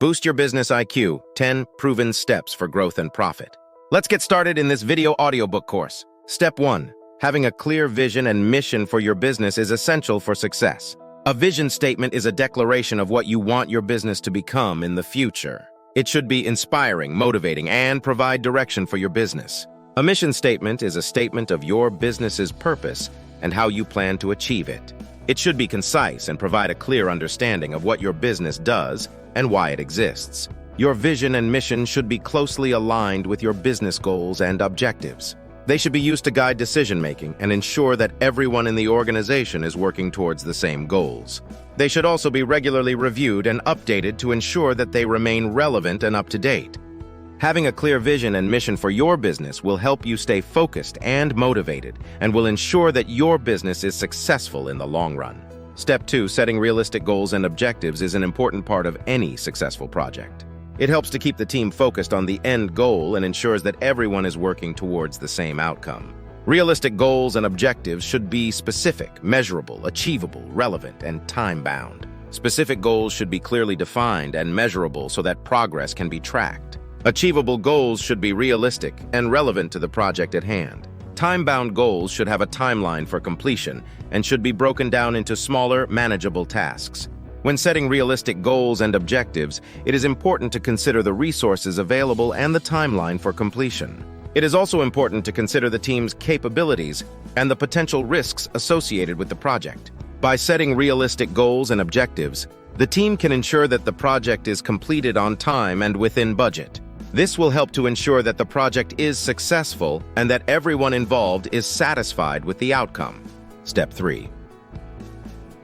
Boost your business IQ, 10 proven steps for growth and profit. Let's get started in this video audiobook course. Step 1. Having a clear vision and mission for your business is essential for success. A vision statement is a declaration of what you want your business to become in the future. It should be inspiring, motivating, and provide direction for your business. A mission statement is a statement of your business's purpose and how you plan to achieve it. It should be concise and provide a clear understanding of what your business does and why it exists. Your vision and mission should be closely aligned with your business goals and objectives. They should be used to guide decision-making and ensure that everyone in the organization is working towards the same goals. They should also be regularly reviewed and updated to ensure that they remain relevant and up-to-date. Having a clear vision and mission for your business will help you stay focused and motivated and will ensure that your business is successful in the long run. Step 2. Setting realistic goals and objectives is an important part of any successful project. It helps to keep the team focused on the end goal and ensures that everyone is working towards the same outcome. Realistic goals and objectives should be specific, measurable, achievable, relevant, and time-bound. Specific goals should be clearly defined and measurable so that progress can be tracked. Achievable goals should be realistic and relevant to the project at hand. Time-bound goals should have a timeline for completion and should be broken down into smaller, manageable tasks. When setting realistic goals and objectives, it is important to consider the resources available and the timeline for completion. It is also important to consider the team's capabilities and the potential risks associated with the project. By setting realistic goals and objectives, the team can ensure that the project is completed on time and within budget. This will help to ensure that the project is successful and that everyone involved is satisfied with the outcome. Step 3.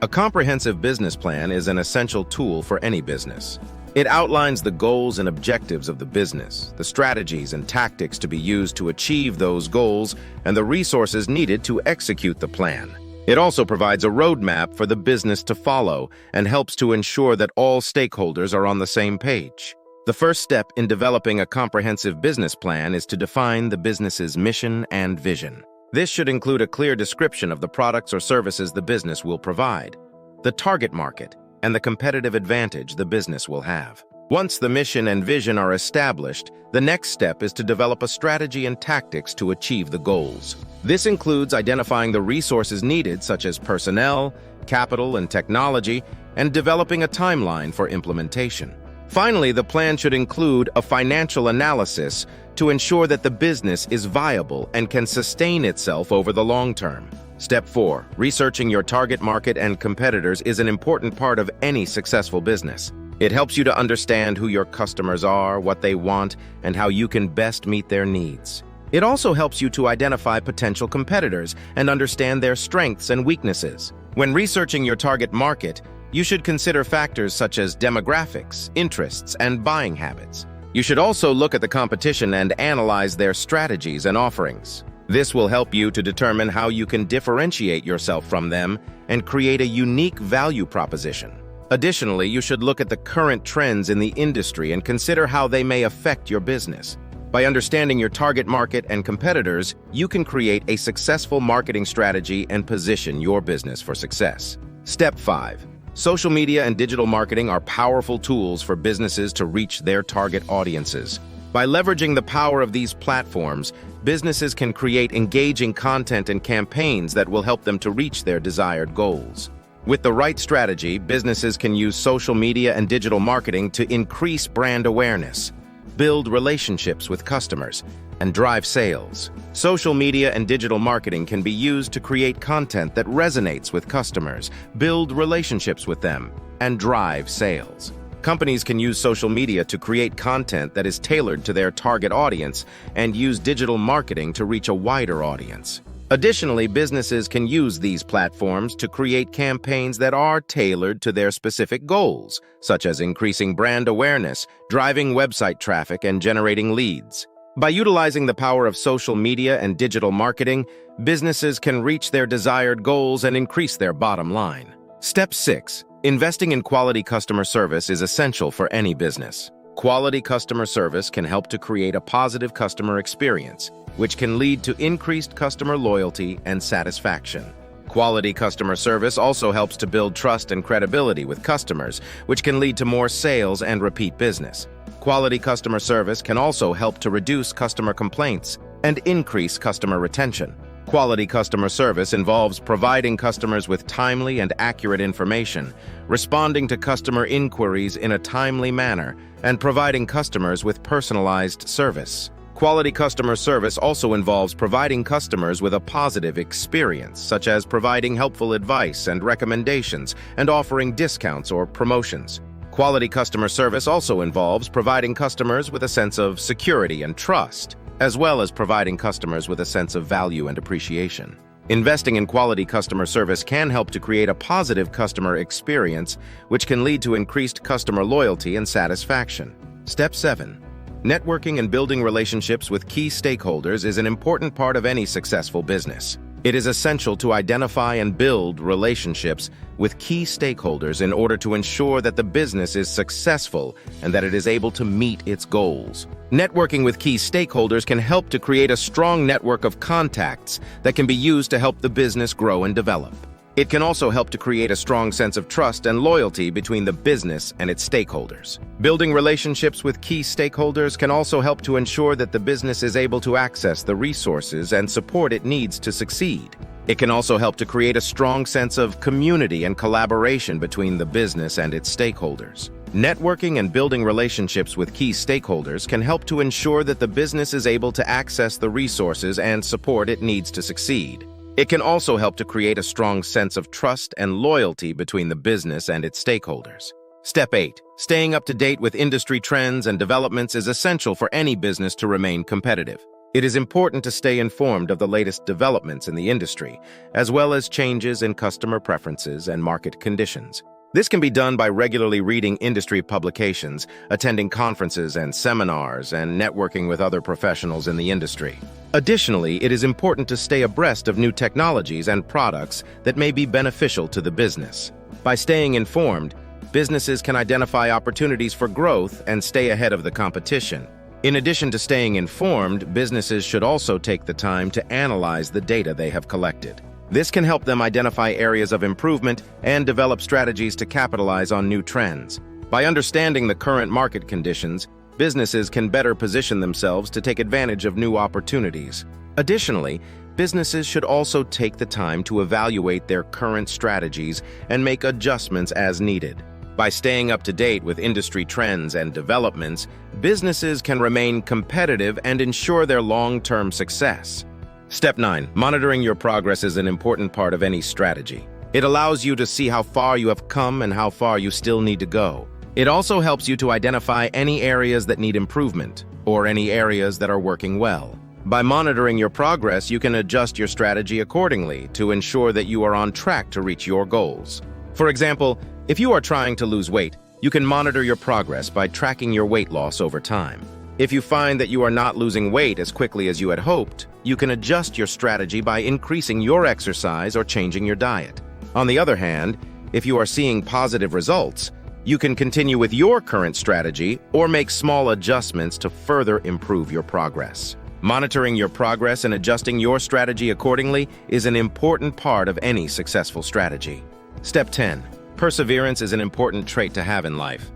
A comprehensive business plan is an essential tool for any business. It outlines the goals and objectives of the business, the strategies and tactics to be used to achieve those goals, and the resources needed to execute the plan. It also provides a roadmap for the business to follow and helps to ensure that all stakeholders are on the same page. The first step in developing a comprehensive business plan is to define the business's mission and vision. This should include a clear description of the products or services the business will provide, the target market, and the competitive advantage the business will have. Once the mission and vision are established, the next step is to develop a strategy and tactics to achieve the goals. This includes identifying the resources needed, such as personnel, capital, and technology, and developing a timeline for implementation. Finally, the plan should include a financial analysis to ensure that the business is viable and can sustain itself over the long term. Step 4. Researching your target market and competitors is an important part of any successful business. It helps you to understand who your customers are, what they want, and how you can best meet their needs. It also helps you to identify potential competitors and understand their strengths and weaknesses. When researching your target market, you should consider factors such as demographics, interests, and buying habits. You should also look at the competition and analyze their strategies and offerings. This will help you to determine how you can differentiate yourself from them and create a unique value proposition. Additionally, you should look at the current trends in the industry and consider how they may affect your business. By understanding your target market and competitors, you can create a successful marketing strategy and position your business for success. Step 5. Social media and digital marketing are powerful tools for businesses to reach their target audiences. By leveraging the power of these platforms, businesses can create engaging content and campaigns that will help them to reach their desired goals. With the right strategy, businesses can use social media and digital marketing to increase brand awareness, build relationships with customers, and drive sales. Social media and digital marketing can be used to create content that resonates with customers, build relationships with them, and drive sales. Companies can use social media to create content that is tailored to their target audience and use digital marketing to reach a wider audience. Additionally, businesses can use these platforms to create campaigns that are tailored to their specific goals, such as increasing brand awareness, driving website traffic, and generating leads. By utilizing the power of social media and digital marketing, businesses can reach their desired goals and increase their bottom line. Step 6. Investing in quality customer service is essential for any business. Quality customer service can help to create a positive customer experience, which can lead to increased customer loyalty and satisfaction. Quality customer service also helps to build trust and credibility with customers, which can lead to more sales and repeat business. Quality customer service can also help to reduce customer complaints and increase customer retention. Quality customer service involves providing customers with timely and accurate information, responding to customer inquiries in a timely manner, and providing customers with personalized service. Quality customer service also involves providing customers with a positive experience, such as providing helpful advice and recommendations and offering discounts or promotions. Quality customer service also involves providing customers with a sense of security and trust, as well as providing customers with a sense of value and appreciation. Investing in quality customer service can help to create a positive customer experience, which can lead to increased customer loyalty and satisfaction. Step 7. Networking and building relationships with key stakeholders is an important part of any successful business. It is essential to identify and build relationships with key stakeholders in order to ensure that the business is successful and that it is able to meet its goals. Networking with key stakeholders can help to create a strong network of contacts that can be used to help the business grow and develop. It can also help to create a strong sense of trust and loyalty between the business and its stakeholders. Building relationships with key stakeholders can also help to ensure that the business is able to access the resources and support it needs to succeed. It can also help to create a strong sense of community and collaboration between the business and its stakeholders. Networking and building relationships with key stakeholders can help to ensure that the business is able to access the resources and support it needs to succeed. It can also help to create a strong sense of trust and loyalty between the business and its stakeholders. Step 8. Staying up to date with industry trends and developments is essential for any business to remain competitive. It is important to stay informed of the latest developments in the industry, as well as changes in customer preferences and market conditions. This can be done by regularly reading industry publications, attending conferences and seminars, and networking with other professionals in the industry. Additionally, it is important to stay abreast of new technologies and products that may be beneficial to the business. By staying informed, businesses can identify opportunities for growth and stay ahead of the competition. In addition to staying informed, businesses should also take the time to analyze the data they have collected. This can help them identify areas of improvement and develop strategies to capitalize on new trends. By understanding the current market conditions, businesses can better position themselves to take advantage of new opportunities. Additionally, businesses should also take the time to evaluate their current strategies and make adjustments as needed. By staying up to date with industry trends and developments, businesses can remain competitive and ensure their long-term success. Step 9. Monitoring your progress is an important part of any strategy. It allows you to see how far you have come and how far you still need to go. It also helps you to identify any areas that need improvement or any areas that are working well. By monitoring your progress, you can adjust your strategy accordingly to ensure that you are on track to reach your goals. For example, if you are trying to lose weight, you can monitor your progress by tracking your weight loss over time. If you find that you are not losing weight as quickly as you had hoped, you can adjust your strategy by increasing your exercise or changing your diet. On the other hand, if you are seeing positive results, you can continue with your current strategy or make small adjustments to further improve your progress. Monitoring your progress and adjusting your strategy accordingly is an important part of any successful strategy. Step 10. Perseverance is an important trait to have in life.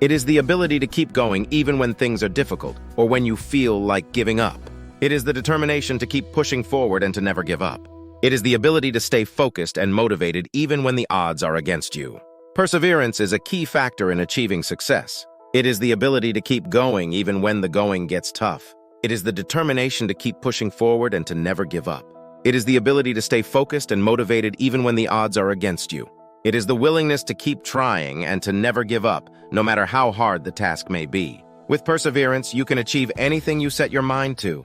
It is the ability to keep going even when things are difficult or when you feel like giving up. It is the determination to keep pushing forward and to never give up. It is the ability to stay focused and motivated even when the odds are against you. Perseverance is a key factor in achieving success. It is the ability to keep going even when the going gets tough. It is the determination to keep pushing forward and to never give up. It is the ability to stay focused and motivated even when the odds are against you. It is the willingness to keep trying and to never give up, no matter how hard the task may be. With perseverance, you can achieve anything you set your mind to.